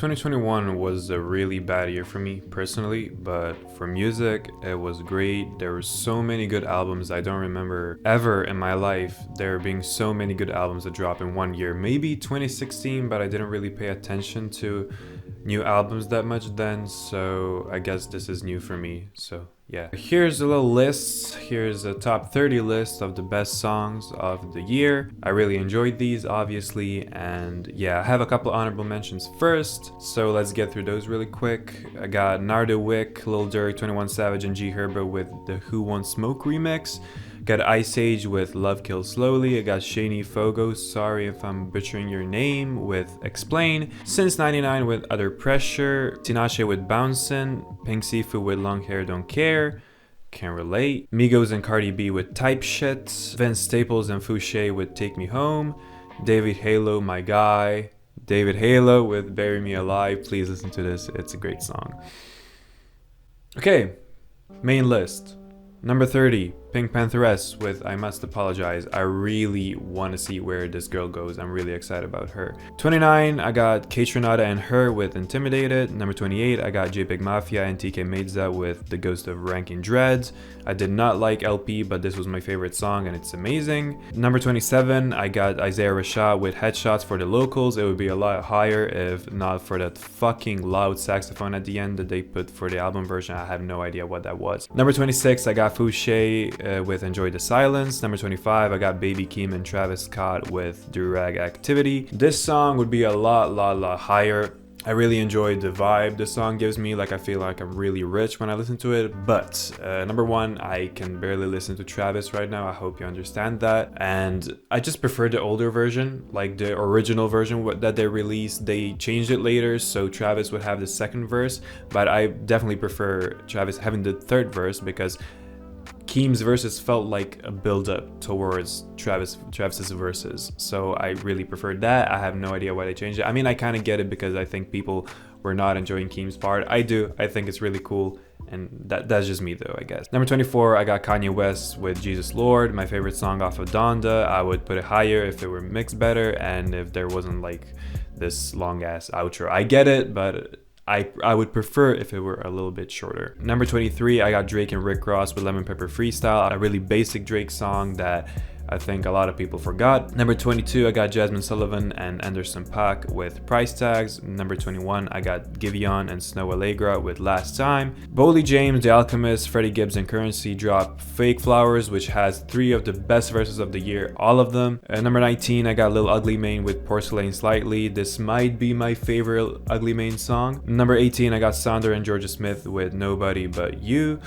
2021 was a really bad year for me personally, but for music, it was great. There were so many good albums. I don't remember ever in my life there being so many good albums that drop in one year. Maybe 2016, but I didn't really pay attention to new albums that much then, so I guess this is new for me. So yeah, here's a little list. Here's a top 30 list of the best songs of the year. I really enjoyed these, obviously, and yeah, I have a couple honorable mentions first, so let's get through those really quick. I got Nardo Wick, Lil Durk, 21 Savage, and G Herbo with the Who Wants Smoke remix. Got Ice Age with Love Kills Slowly. I got Shani Fogo, sorry if I'm butchering your name, with Explain. Since 99 with Other Pressure. Tinashe with Bouncin'. Pink Sifu with Long Hair Don't Care. Can't relate. Migos and Cardi B with Type Shit. Vince Staples and Fouché with Take Me Home. David Halo, My Guy. David Halo with Bury Me Alive. Please listen to this, it's a great song. Okay, main list. Number 30, Pink Pantheress with I Must Apologize. I really want to see where this girl goes. I'm really excited about her. 29, I got Kaytranada and Her with Intimidated. Number 28, I got JPEG Mafia and TK Meiza with The Ghost of Ranking Dreads. I did not like LP, but this was my favorite song and it's amazing. Number 27, I got Isaiah Rashad with Headshots for the Locals. It would be a lot higher if not for that fucking loud saxophone at the end that they put for the album version. I have no idea what that was. Number 26, I got Fouché with Enjoy the Silence. Number 25, I got Baby Keem and Travis Scott with Durag Activity. This song would be a lot higher. I really enjoyed the vibe the song gives me. Like, I feel like I'm really rich when I listen to it. But number one, I can barely listen to Travis right now. I hope you understand that. And I just prefer the older version, like the original version that they released. They changed it later, so Travis would have the second verse. But I definitely prefer Travis having the third verse because Keem's verses felt like a build-up towards Travis's verses, so I really preferred that. I have no idea why they changed it. I mean, I kind of get it because I think people were not enjoying Keem's part. I do. I think it's really cool, and that's just me though, I guess. Number 24, I got Kanye West with Jesus Lord, my favorite song off of Donda. I would put it higher if it were mixed better and if there wasn't like this long-ass outro. I get it, but I would prefer if it were a little bit shorter. Number 23, I got Drake and Rick Ross with Lemon Pepper Freestyle, a really basic Drake song that I think a lot of people forgot. Number 22, I got Jasmine Sullivan and Anderson .Paak with Price Tags. Number 21, I got Giveon and Snow Allegra with Last Time. Boldy James, The Alchemist, Freddie Gibbs and Currency drop Fake Flowers, which has 3 of the best verses of the year, all of them. Number 19, I got Lil Ugly Mane with Porcelain Slightly. This might be my favorite Ugly Mane song. Number 18, I got Sonder and Georgia Smith with Nobody But You.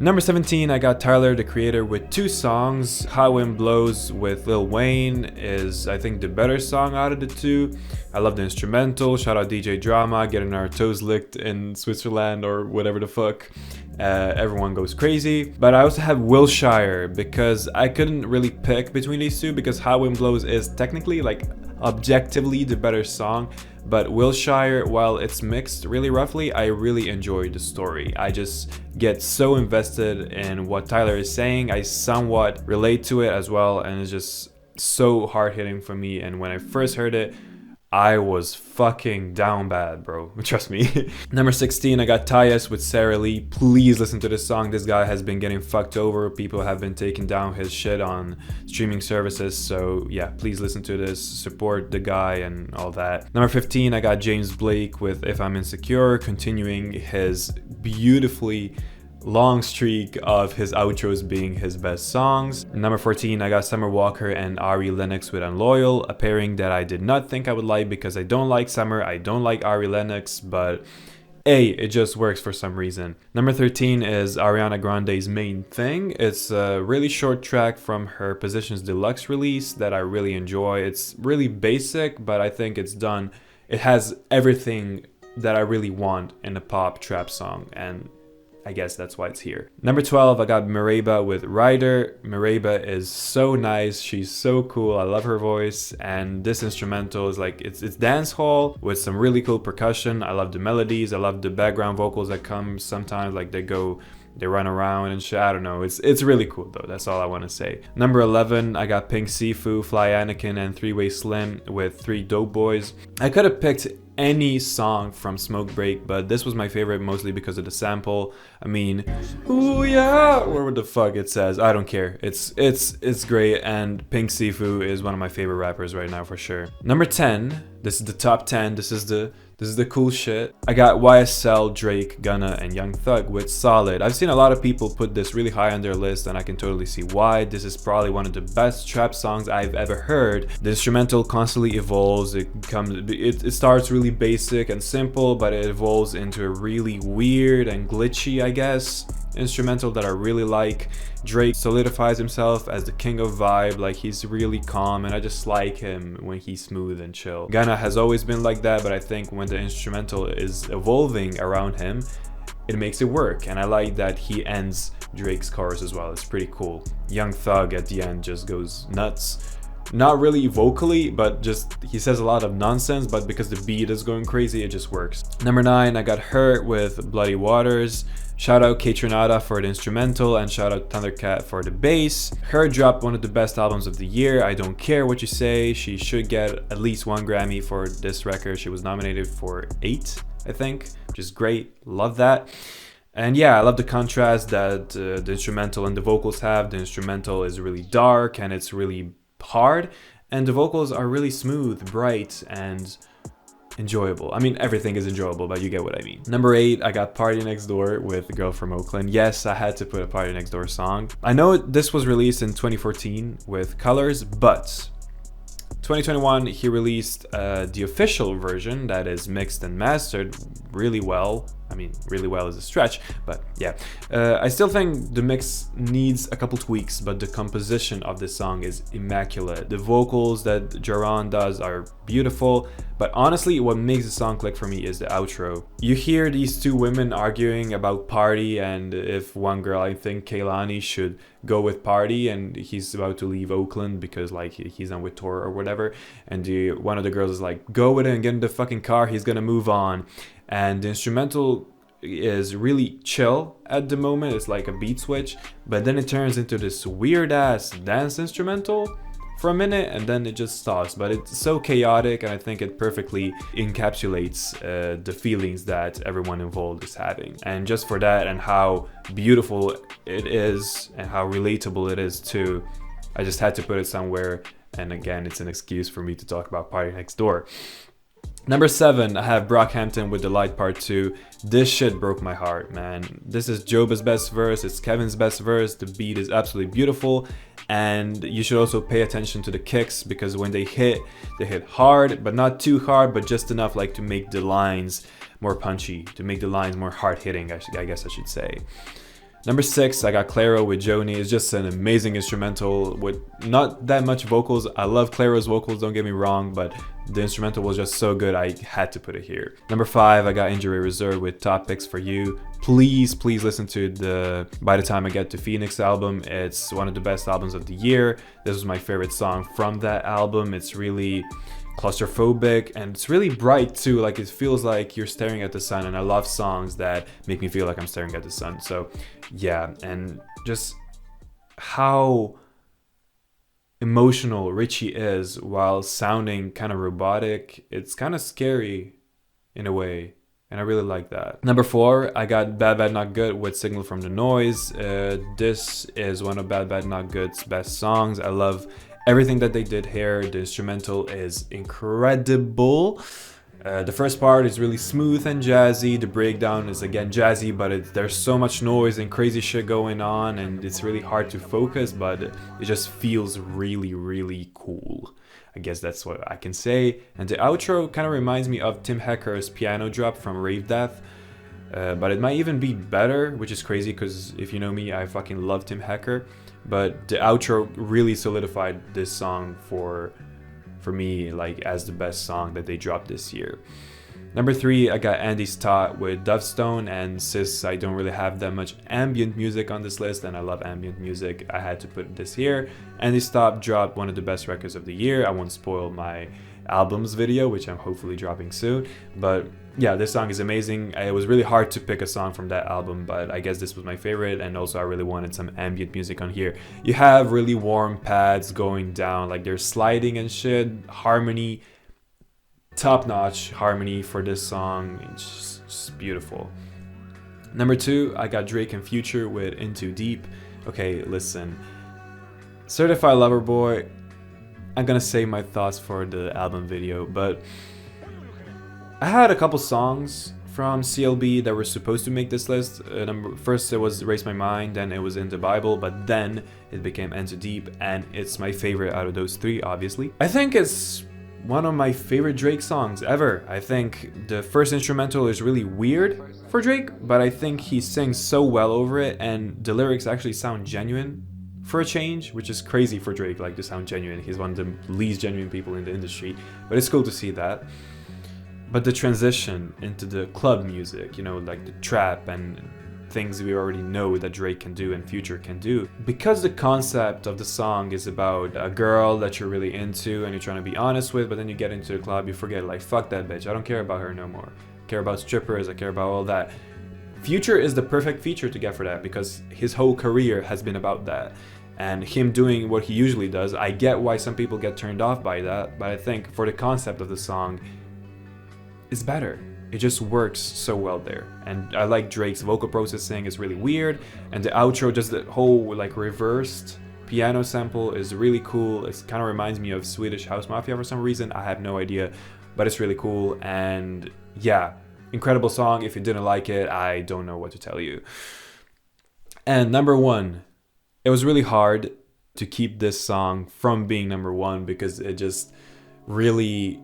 Number 17, I got Tyler, the Creator, with 2 songs. Hot Wind Blows with Lil Wayne is, I think, the better song out of the 2. I love the instrumental. Shout out DJ Drama, getting our toes licked in Switzerland or whatever the fuck. Everyone goes crazy. But I also have Wilshire because I couldn't really pick between these 2 because Hot Wind Blows is technically, like, objectively the better song. But Wilshire, while it's mixed really roughly, I really enjoyed the story. I just get so invested in what Tyler is saying. I somewhat relate to it as well, and it's just so hard-hitting for me. And when I first heard it, I was fucking down bad, bro. Trust me. Number 16, I got Tyus with Sarah Lee. Please listen to this song. This guy has been getting fucked over. People have been taking down his shit on streaming services. So yeah, please listen to this. Support the guy and all that. Number 15, I got James Blake with If I'm Insecure, continuing his beautifully long streak of his outros being his best songs. Number 14, I got Summer Walker and Ari Lennox with Unloyal, a pairing that I did not think I would like because I don't like Summer, I don't like Ari Lennox, but hey, it just works for some reason. Number 13 is Ariana Grande's Main Thing. It's a really short track from her Positions Deluxe release that I really enjoy. It's really basic, but I think it's done. It has everything that I really want in a pop trap song, and I guess that's why it's here. Number 12, I got Mereba with Rider. Mereba is so nice. She's so cool. I love her voice. And this instrumental is like, it's dance hall with some really cool percussion. I love the melodies. I love the background vocals that come sometimes, like they run around and shit. I don't know. It's really cool though. That's all I want to say. Number 11, I got Pink Sifu, Fly Anakin, and Three Way Slim with Three Dope Boys. I could have picked any song from Smoke Break, but this was my favorite mostly because of the sample. I mean, ooh yeah, where the fuck it says, I don't care. It's great, and Pink Sifu is one of my favorite rappers right now for sure. Number 10, this is the top 10, this is the cool shit. I got YSL, Drake, Gunna, and Young Thug with Solid. I've seen a lot of people put this really high on their list, and I can totally see why. This is probably one of the best trap songs I've ever heard. The instrumental constantly evolves. It starts really basic and simple, but it evolves into a really weird and glitchy, I guess, instrumental that I really like. Drake solidifies himself as the king of vibe, like he's really calm, and I just like him when he's smooth and chill. Gunna has always been like that, but I think when the instrumental is evolving around him, it makes it work, and I like that he ends Drake's chorus as well. It's pretty cool. Young Thug at the end just goes nuts. Not really vocally, but just he says a lot of nonsense, but because the beat is going crazy, it just works. Number 9, I got Hurt with Bloody Waters. Shout out Kaytranada for the instrumental, and shout out Thundercat for the bass. Her dropped one of the best albums of the year. I don't care what you say. She should get at least 1 Grammy for this record. She was nominated for 8, I think, which is great. Love that. And yeah, I love the contrast that the instrumental and the vocals have. The instrumental is really dark and it's really hard, and the vocals are really smooth, bright, and enjoyable. I mean, everything is enjoyable, but you get what I mean. Number 8, I got Party Next Door with The Girl from Oakland. Yes, I had to put a Party Next Door song. I know this was released in 2014 with Colors, but 2021 he released the official version that is mixed and mastered really well. I mean, really well is a stretch, but yeah. I still think the mix needs a couple tweaks, but the composition of this song is immaculate. The vocals that Jaron does are beautiful, but honestly, what makes the song click for me is the outro. You hear these 2 women arguing about Party, and if one girl, I think Kehlani, should go with Party, and he's about to leave Oakland because like he's on with tour or whatever, and one of the girls is like, go with him, get in the fucking car, he's gonna move on. And the instrumental is really chill at the moment. It's like a beat switch, but then it turns into this weird ass dance instrumental for a minute, and then it just stops. But it's so chaotic, and I think it perfectly encapsulates the feelings that everyone involved is having. And just for that, and how beautiful it is, and how relatable it is too, I just had to put it somewhere. And again, it's an excuse for me to talk about Party Next Door. Number 7, I have Brockhampton with The Light Part 2. This shit broke my heart, man. This is Joba's best verse, it's Kevin's best verse, the beat is absolutely beautiful, and you should also pay attention to the kicks, because when they hit hard, but not too hard, but just enough like to make the lines more punchy, to make the lines more hard-hitting, I guess I should say. Number 6, I got Clairo with Joni. It's just an amazing instrumental with not that much vocals. I love Clairo's vocals, don't get me wrong, but the instrumental was just so good I had to put it here. Number 5, I got Injury Reserve with Top Picks for You. Please listen to the By the Time I Get to Phoenix album. It's one of the best albums of the year. This was my favorite song from that album. It's really claustrophobic and it's really bright too, like it feels like you're staring at the sun, and I love songs that make me feel like I'm staring at the sun. So yeah, and just how emotional Richie is while sounding kind of robotic, it's kind of scary in a way, and I really like that. Number 4, I got Bad Bad Not Good with Signal from the Noise. This is one of Bad Bad Not Good's best songs. I love everything that they did here. The instrumental is incredible. The first part is really smooth and jazzy. The breakdown is again jazzy, but there's so much noise and crazy shit going on, and it's really hard to focus, but it just feels really, really cool. I guess that's what I can say. And the outro kind of reminds me of Tim Hecker's piano drop from Rave Death. But it might even be better, which is crazy because if you know me, I fucking love Tim Hecker. But the outro really solidified this song for me, like as the best song that they dropped this year. Number 3, I got Andy Stott with Dovestone, and since I don't really have that much ambient music on this list, and I love ambient music, I had to put this here. Andy Stott dropped one of the best records of the year. I won't spoil my albums video, which I'm hopefully dropping soon, but yeah, this song is amazing. It was really hard to pick a song from that album, but I guess this was my favorite, and also I really wanted some ambient music on here. You have really warm pads going down, like they're sliding and shit, harmony top-notch harmony for this song. It's just beautiful. Number 2, I got Drake and Future with Into Deep. Okay, listen. Certified Lover Boy, I'm gonna save my thoughts for the album video, but I had a couple songs from CLB that were supposed to make this list. First it was Erase My Mind, then it was In the Bible, but then it became Into Deep, and it's my favorite out of those 3, obviously. I think it's one of my favorite Drake songs ever. I think the first instrumental is really weird for Drake, but I think he sings so well over it, and the lyrics actually sound genuine for a change, which is crazy for Drake, like to sound genuine. He's one of the least genuine people in the industry, but it's cool to see that. But the transition into the club music, you know, like the trap and things we already know that Drake can do and Future can do. Because the concept of the song is about a girl that you're really into and you're trying to be honest with, but then you get into the club, you forget, like, fuck that bitch, I don't care about her no more. I care about strippers, I care about all that. Future is the perfect feature to get for that because his whole career has been about that. And him doing what he usually does, I get why some people get turned off by that, but I think for the concept of the song, it's better. It just works so well there. And I like Drake's vocal processing, it's really weird. And the outro, just the whole like reversed piano sample is really cool. It kind of reminds me of Swedish House Mafia for some reason. I have no idea, but it's really cool. And yeah, incredible song. If you didn't like it, I don't know what to tell you. And number 1, it was really hard to keep this song from being number 1 because it just really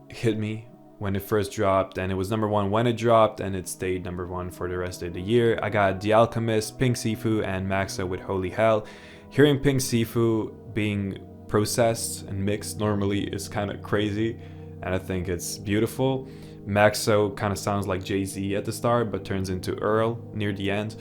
hit me when it first dropped, and it was number 1 when it dropped, and it stayed number 1 for the rest of the year. I got The Alchemist, Pink Sifu, and Maxa with Holy Hell. Hearing Pink Sifu being processed and mixed normally is kind of crazy, and I think it's beautiful. Maxo kind of sounds like Jay-Z at the start, but turns into Earl near the end.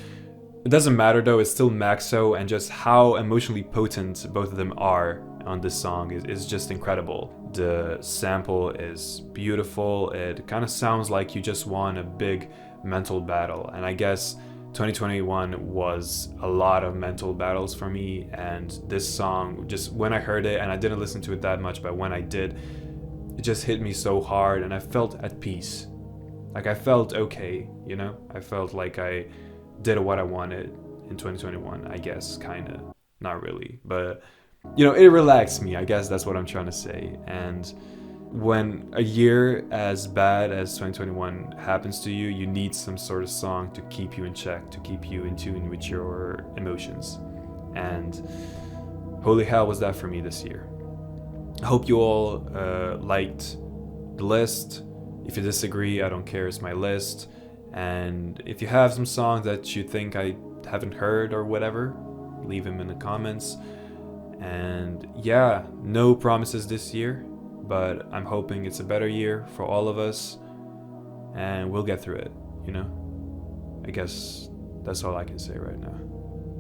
It doesn't matter though, it's still Maxo, and just how emotionally potent both of them are on this song is just incredible. The sample is beautiful. It kind of sounds like you just won a big mental battle, and I guess 2021 was a lot of mental battles for me, and this song, just when I heard it, and I didn't listen to it that much, but when I did, it just hit me so hard, and I felt at peace. Like I felt okay, you know? I felt like I did what I wanted in 2021, I guess, kind of. Not really, but you know, it relaxed me, I guess that's what I'm trying to say. And when a year as bad as 2021 happens to you, you need some sort of song to keep you in check, to keep you in tune with your emotions. And Holy Hell was that for me this year. I hope you all liked the list. If you disagree, I don't care, it's my list. And if you have some songs that you think I haven't heard or whatever, leave them in the comments. And yeah, no promises this year, but I'm hoping it's a better year for all of us, and we'll get through it, you know? I guess that's all I can say right now.